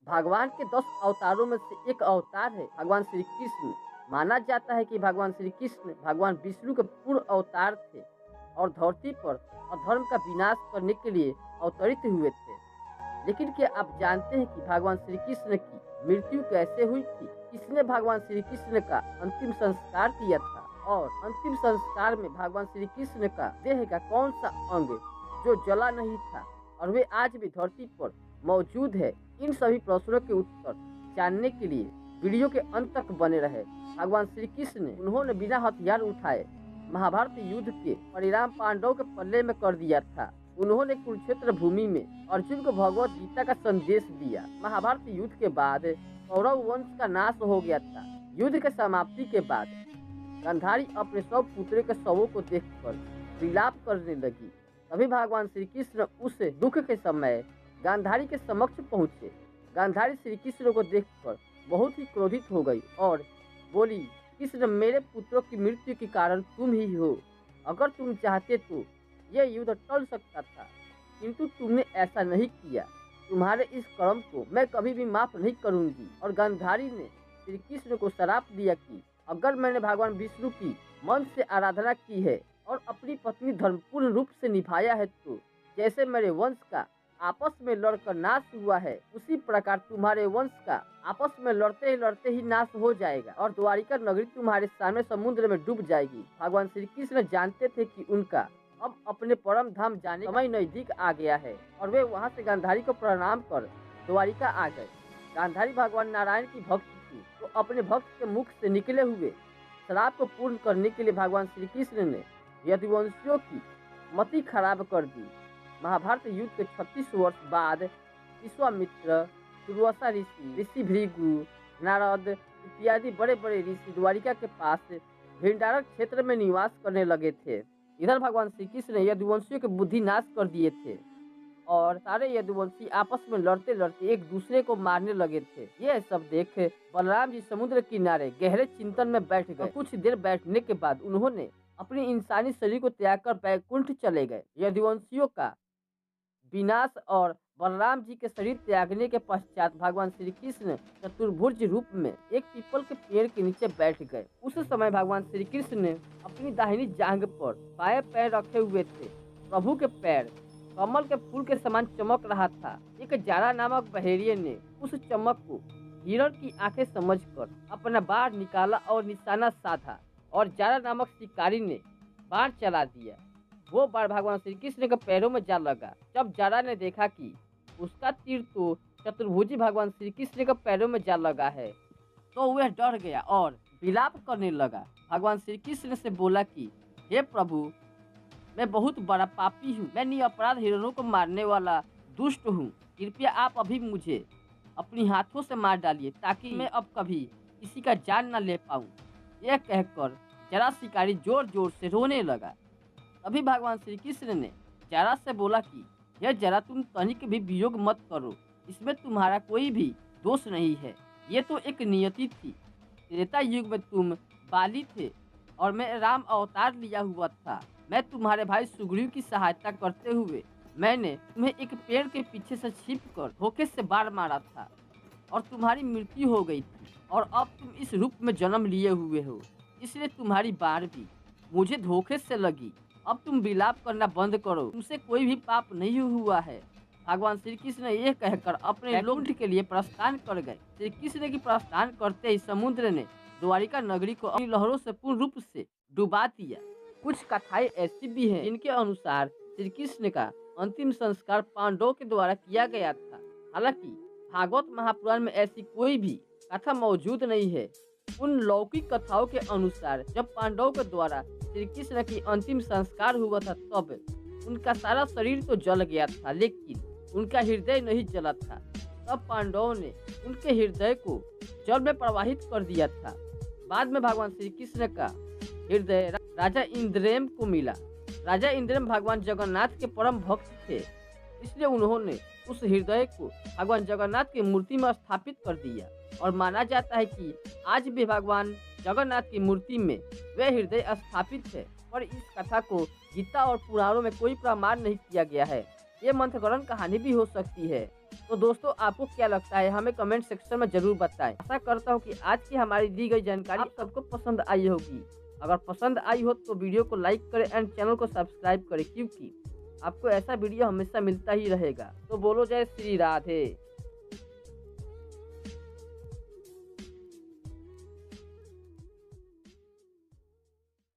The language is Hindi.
भगवान के 10 अवतारों में से एक अवतार है भगवान श्री कृष्ण। माना जाता है कि भगवान श्री कृष्ण भगवान विष्णु के पूर्ण अवतार थे और धरती पर अधर्म का विनाश करने के लिए अवतरित हुए थे। लेकिन क्या आप जानते हैं कि भगवान श्री कृष्ण की मृत्यु कैसे हुई थी? किसने भगवान श्री कृष्ण का अंतिम संस्कार किया था और अंतिम संस्कार में भगवान श्री कृष्ण का देह का कौन सा अंग जो जला नहीं था और वे आज भी धरती पर मौजूद है? इन सभी प्रश्नों के उत्तर जानने के लिए वीडियो के अंत तक बने रहे। भगवान श्री कृष्ण उन्होंने बिना हथियार उठाए महाभारत युद्ध के परिणाम पांडवों के पल्ले में कर दिया था। उन्होंने कुरुक्षेत्र भूमि में अर्जुन को भगवत गीता का संदेश दिया। महाभारत युद्ध के बाद कौरव वंश का नाश हो गया था। युद्ध के समाप्ति के बाद गांधारी अपने सौ पुत्रों के शवों को देखकर विलाप करने लगी। तभी भगवान श्री कृष्ण उस दुख के समय गांधारी के समक्ष पहुंचे। गांधारी श्री कृष्ण को देखकर बहुत ही क्रोधित हो गई और बोली, कृष्ण, मेरे पुत्रों की मृत्यु के कारण तुम ही हो। अगर तुम चाहते तो यह युद्ध टल सकता था, किंतु तुमने ऐसा नहीं किया। तुम्हारे इस कर्म को मैं कभी भी माफ नहीं करूंगी। और गांधारी ने श्री कृष्ण को श्राप दिया कि अगर मैंने भगवान विष्णु की मन से आराधना की है और अपनी पत्नी धर्मपूर्ण रूप से निभाया है, तो जैसे मेरे वंश का आपस में लड़कर नाश हुआ है, उसी प्रकार तुम्हारे वंश का आपस में लड़ते ही नाश हो जाएगा और द्वारिका नगरी तुम्हारे सामने समुद्र में डूब जाएगी। भगवान श्री कृष्ण जानते थे कि उनका अब अपने परम धाम जाने का समय नजदीक आ गया है और वे वहां से गांधारी को प्रणाम कर द्वारिका आ गए। गांधारी भगवान नारायण की भक्त थी, तो अपने भक्त के मुख से निकले हुए श्राप को पूर्ण करने के लिए भगवान श्री कृष्ण ने यदुवंशियों की मति खराब कर दी। महाभारत युद्ध के 36 वर्ष बाद विश्वामित्र, दुर्वासा ऋषि, ऋषि भृगु, नारद इत्यादि बड़े बड़े ऋषि द्वारिका के पास भिंडारक क्षेत्र में निवास करने लगे थे। इधर भगवान श्री कृष्ण ने यदुवंशियों के बुद्धि नाश कर दिए थे और सारे यदुवंशी आपस में लड़ते लड़ते एक दूसरे को मारने लगे थे। यह सब देख बलराम जी समुद्र किनारे गहरे चिंतन में बैठ गए। कुछ देर बैठने के बाद उन्होंने अपनी इंसानी शरीर को त्याग कर बैकुंठ चले गए। यदुवंशियों का विनाश और बलराम जी के शरीर त्यागने के पश्चात भगवान श्री कृष्ण चतुर्भुज रूप में एक पीपल के पेड़ के नीचे बैठ गए। उस समय भगवान श्री कृष्ण ने अपनी दाहिनी जांघ पर बाएं पैर रखे हुए थे। प्रभु के पैर कमल के फूल के समान चमक रहा था। एक जारा नामक बहेड़िए ने उस चमक को हिरण की आंखें समझकर अपना बाण निकाला और निशाना साधा और जारा नामक शिकारी ने बाण चला दिया। वो बाण भगवान श्री कृष्ण के पैरों में जा लगा। जब जारा ने देखा कि उसका तीर तो चतुर्भुजी भगवान श्री कृष्ण के पैरों में जा लगा है, तो वह डर गया और विलाप करने लगा। भगवान श्री कृष्ण से बोला कि हे प्रभु, मैं बहुत बड़ा पापी हूँ, मैं निरपराध हिरणों को मारने वाला दुष्ट हूँ। कृपया आप अभी मुझे अपनी हाथों से मार डालिए ताकि मैं अब कभी किसी का जान न ले पाऊँ। यह कहकर जारा शिकारी जोर जोर से रोने लगा। तभी भगवान श्री कृष्ण ने जारा से बोला कि यह जारा, तुम तनिक भी वियोग मत करो, इसमें तुम्हारा कोई भी दोष नहीं है। ये तो एक नियति थी। त्रेता युग में तुम बाली थे और मैं राम अवतार लिया हुआ था। मैं तुम्हारे भाई सुग्रीव की सहायता करते हुए मैंने तुम्हें एक पेड़ के पीछे से छिपकर धोखे से बाढ़ मारा था और तुम्हारी मृत्यु हो गई थी और अब तुम इस रूप में जन्म लिए हुए हो, इसलिए तुम्हारी बाढ़ भी मुझे धोखे से लगी। अब तुम विलाप करना बंद करो, तुमसे कोई भी पाप नहीं हुआ है। भगवान श्री कृष्ण ने यह कहकर अपने लोक के लिए प्रस्थान कर गए। श्री कृष्ण की प्रस्थान करते ही समुद्र ने द्वारिका नगरी को अपनी लहरों से पूर्ण रूप से डुबा दिया। कुछ कथाएं ऐसी भी हैं जिनके अनुसार श्री कृष्ण का अंतिम संस्कार पांडवों के द्वारा किया गया था। हालांकि भागवत महापुराण में ऐसी कोई भी कथा मौजूद नहीं है। उन लौकिक कथाओं के अनुसार जब पांडवों के द्वारा श्री कृष्ण की अंतिम संस्कार हुआ था तब उनका सारा शरीर तो जल गया था, लेकिन उनका हृदय नहीं जला था। तब पांडवों ने उनके हृदय को जल में प्रवाहित कर दिया था। बाद में भगवान श्री कृष्ण का हृदय राजा इंद्रदेव को मिला। राजा इंद्रदेव भगवान जगन्नाथ के परम भक्त थे, इसलिए उन्होंने उस हृदय को भगवान जगन्नाथ की मूर्ति में स्थापित कर दिया और माना जाता है कि आज भी भगवान जगन्नाथ की मूर्ति में वह हृदय स्थापित है। पर इस कथा को गीता और पुराणों में कोई प्रमाण नहीं किया गया है। ये मंत्रगणन कहानी भी हो सकती है। तो दोस्तों आपको क्या लगता है हमें कमेंट सेक्शन में जरूर बताएं। आशा करता हूँ कि आज की हमारी दी गई जानकारी आप सबको पसंद आई होगी। अगर पसंद आई हो तो वीडियो को लाइक करें एंड चैनल को सब्सक्राइब करें, क्योंकि आपको ऐसा वीडियो हमेशा मिलता ही रहेगा। तो बोलो जय श्री राधे।